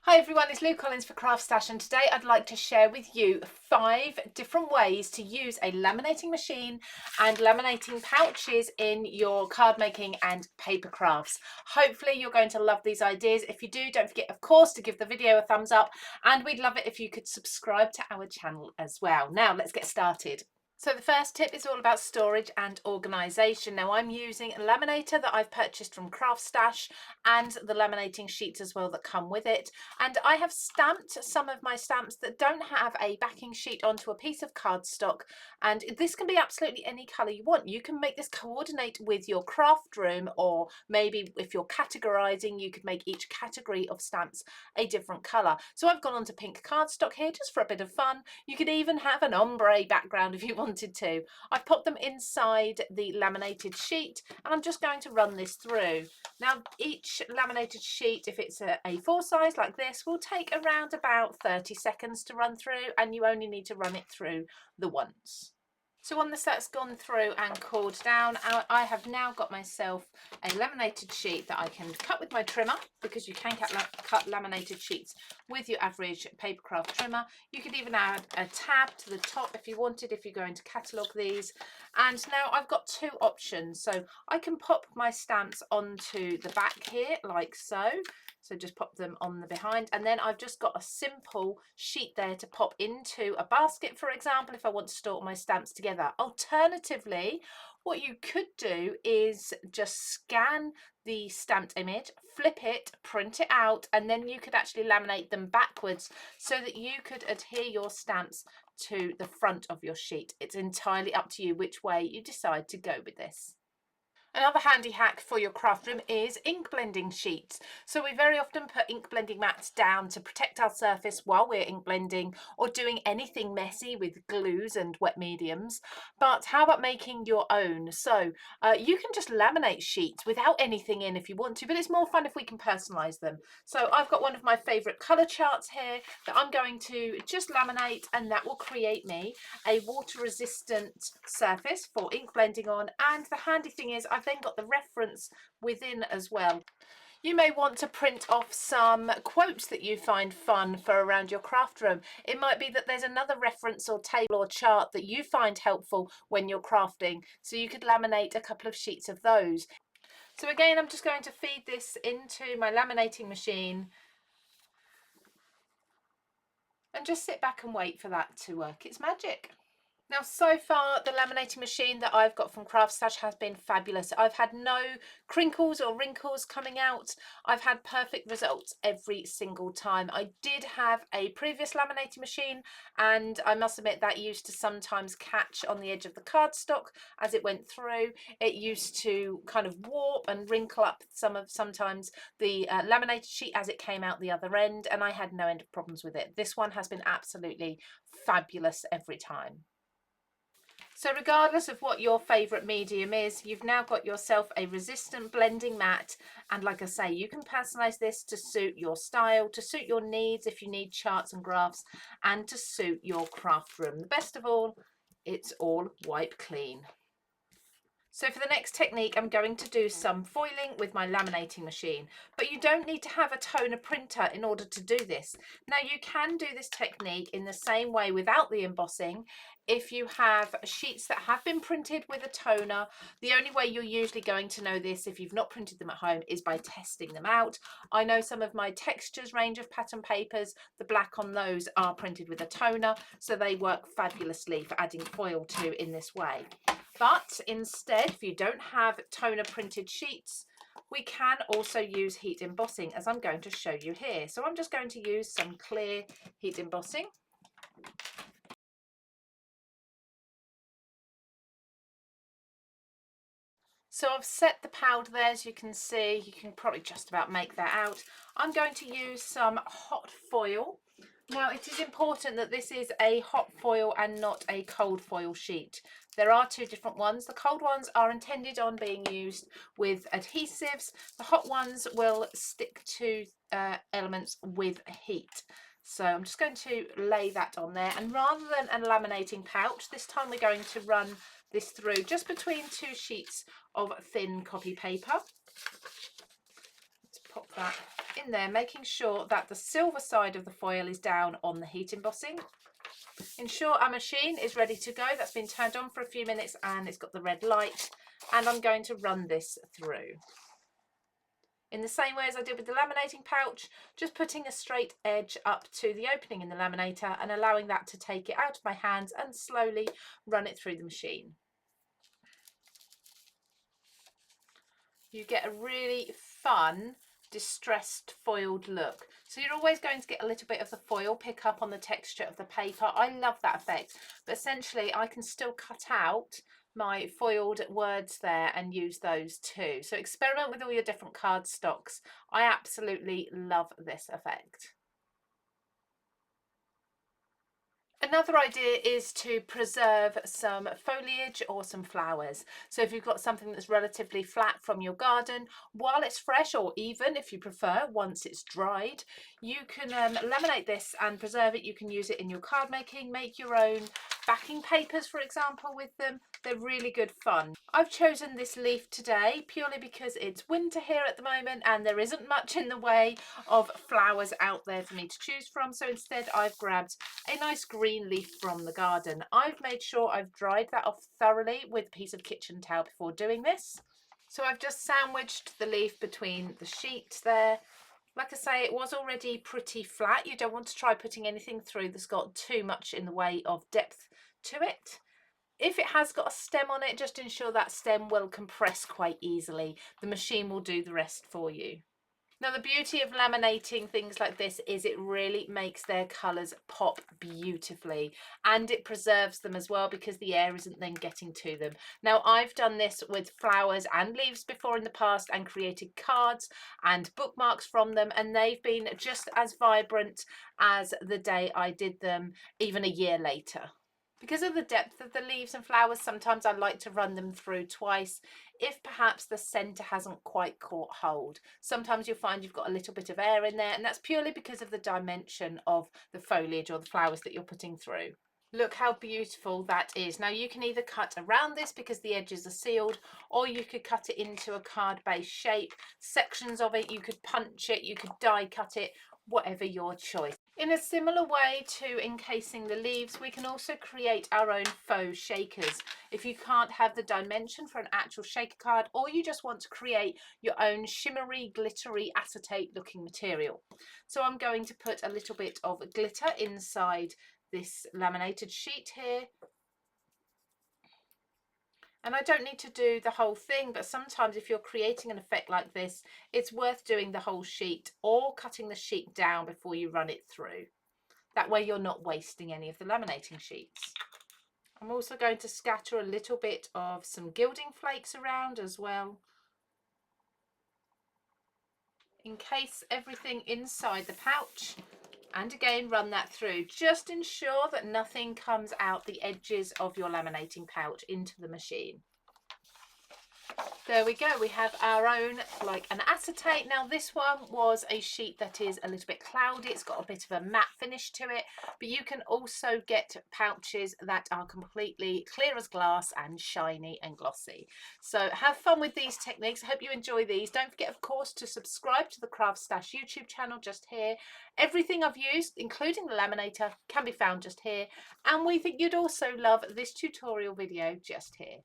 Hi everyone, it's Lou Collins for CraftStash, and today I'd like to share with you 5 different ways to use a laminating machine and laminating pouches in your card making and paper crafts. Hopefully you're going to love these ideas. If you do, don't forget of course to give the video a thumbs up, and we'd love it if you could subscribe to our channel as well. Now let's get started. So the first tip is all about storage and organisation. Now I'm using a laminator that I've purchased from CraftStash and the laminating sheets as well that come with it. And I have stamped some of my stamps that don't have a backing sheet onto a piece of cardstock. And this can be absolutely any colour you want. You can make this coordinate with your craft room, or maybe if you're categorising, you could make each category of stamps a different colour. So I've gone on to pink cardstock here just for a bit of fun. You could even have an ombre background if you wanted to. I've put them inside the laminated sheet and I'm just going to run this through. Now each laminated sheet, if it's a A4 size like this, will take around about 30 seconds to run through, and you only need to run it through the once. So once that's gone through and cooled down, I have now got myself a laminated sheet that I can cut with my trimmer, because you can cut laminated sheets with your average papercraft trimmer. You could even add a tab to the top if you wanted, if you're going to catalogue these. And now I've got 2 options. So I can pop my stamps onto the back here like so. So just pop them on the behind, and then I've just got a simple sheet there to pop into a basket, for example, if I want to store my stamps together. Alternatively, what you could do is just scan the stamped image, flip it, print it out, and then you could actually laminate them backwards so that you could adhere your stamps to the front of your sheet. It's entirely up to you which way you decide to go with this. Another handy hack for your craft room is ink blending sheets. So we very often put ink blending mats down to protect our surface while we're ink blending or doing anything messy with glues and wet mediums. But how about making your own? So you can just laminate sheets without anything in if you want to, but it's more fun if we can personalize them. So I've got one of my favorite color charts here that I'm going to just laminate, and that will create me a water resistant surface for ink blending on. And the handy thing is I've then got the reference within as well. You may want to print off some quotes that you find fun for around your craft room. It might be that there's another reference or table or chart that you find helpful when you're crafting, so you could laminate a couple of sheets of those. So again, I'm just going to feed this into my laminating machine and just sit back and wait for that to work its magic. Now, so far, the laminating machine that I've got from CraftStash has been fabulous. I've had no crinkles or wrinkles coming out. I've had perfect results every single time. I did have a previous laminating machine, and I must admit that used to sometimes catch on the edge of the cardstock as it went through. It used to kind of warp and wrinkle up sometimes the laminated sheet as it came out the other end, and I had no end of problems with it. This one has been absolutely fabulous every time. So regardless of what your favourite medium is, you've now got yourself a resistant blending mat, and like I say, you can personalise this to suit your style, to suit your needs if you need charts and graphs, and to suit your craft room. The best of all, it's all wipe clean. So for the next technique, I'm going to do some foiling with my laminating machine, but you don't need to have a toner printer in order to do this. Now you can do this technique in the same way without the embossing. If you have sheets that have been printed with a toner, the only way you're usually going to know this if you've not printed them at home is by testing them out. I know some of my textures range of pattern papers, the black on those are printed with a toner, so they work fabulously for adding foil to in this way. But instead, if you don't have toner printed sheets, we can also use heat embossing, as I'm going to show you here. So I'm just going to use some clear heat embossing. So I've set the powder there, as you can see. You can probably just about make that out. I'm going to use some hot foil. Now it is important that this is a hot foil and not a cold foil sheet. There are 2 different ones. The cold ones are intended on being used with adhesives. The hot ones will stick to elements with heat. So I'm just going to lay that on there, and rather than a laminating pouch, this time we're going to run this through just between 2 sheets of thin copy paper. pop that in there, making sure that the silver side of the foil is down on the heat embossing. Ensure our machine is ready to go. That's been turned on for a few minutes and it's got the red light, and I'm going to run this through. In the same way as I did with the laminating pouch, just putting a straight edge up to the opening in the laminator and allowing that to take it out of my hands and slowly run it through the machine. You get a really fun distressed foiled look. So you're always going to get a little bit of the foil pick up on the texture of the paper. I love that effect, but essentially I can still cut out my foiled words there and use those too. So experiment with all your different card stocks. I absolutely love this effect. Another idea is to preserve some foliage or some flowers. So if you've got something that's relatively flat from your garden, while it's fresh, or even if you prefer once it's dried, you can laminate this and preserve it. You can use it in your card making, make your own backing papers, for example, with them. They're really good fun. I've chosen this leaf today purely because it's winter here at the moment and there isn't much in the way of flowers out there for me to choose from. So instead I've grabbed a nice green leaf from the garden. I've made sure I've dried that off thoroughly with a piece of kitchen towel before doing this. So I've just sandwiched the leaf between the sheets there. Like I say, it was already pretty flat. You don't want to try putting anything through that's got too much in the way of depth to it. If it has got a stem on it, just ensure that stem will compress quite easily. The machine will do the rest for you. Now the beauty of laminating things like this is it really makes their colours pop beautifully, and it preserves them as well because the air isn't then getting to them. Now I've done this with flowers and leaves before in the past and created cards and bookmarks from them, and they've been just as vibrant as the day I did them, even a year later. Because of the depth of the leaves and flowers, sometimes I like to run them through twice if perhaps the centre hasn't quite caught hold. Sometimes you'll find you've got a little bit of air in there, and that's purely because of the dimension of the foliage or the flowers that you're putting through. Look how beautiful that is. Now you can either cut around this because the edges are sealed, or you could cut it into a card based shape. Sections of it, you could punch it, you could die cut it, whatever your choice. In a similar way to encasing the leaves, we can also create our own faux shakers. If you can't have the dimension for an actual shaker card, or you just want to create your own shimmery, glittery, acetate looking material. So I'm going to put a little bit of glitter inside this laminated sheet here. And I don't need to do the whole thing, but sometimes if you're creating an effect like this, it's worth doing the whole sheet or cutting the sheet down before you run it through. That way you're not wasting any of the laminating sheets. I'm also going to scatter a little bit of some gilding flakes around as well. Encase everything inside the pouch. And again, run that through. Just ensure that nothing comes out the edges of your laminating pouch into the machine. There we go, we have our own, like an acetate. Now this one was a sheet that is a little bit cloudy, it's got a bit of a matte finish to it, but you can also get pouches that are completely clear as glass and shiny and glossy. So have fun with these techniques. I hope you enjoy these. Don't forget, of course, to subscribe to the CraftStash YouTube channel just here. Everything I've used, including the laminator, can be found just here, and we think you'd also love this tutorial video just here.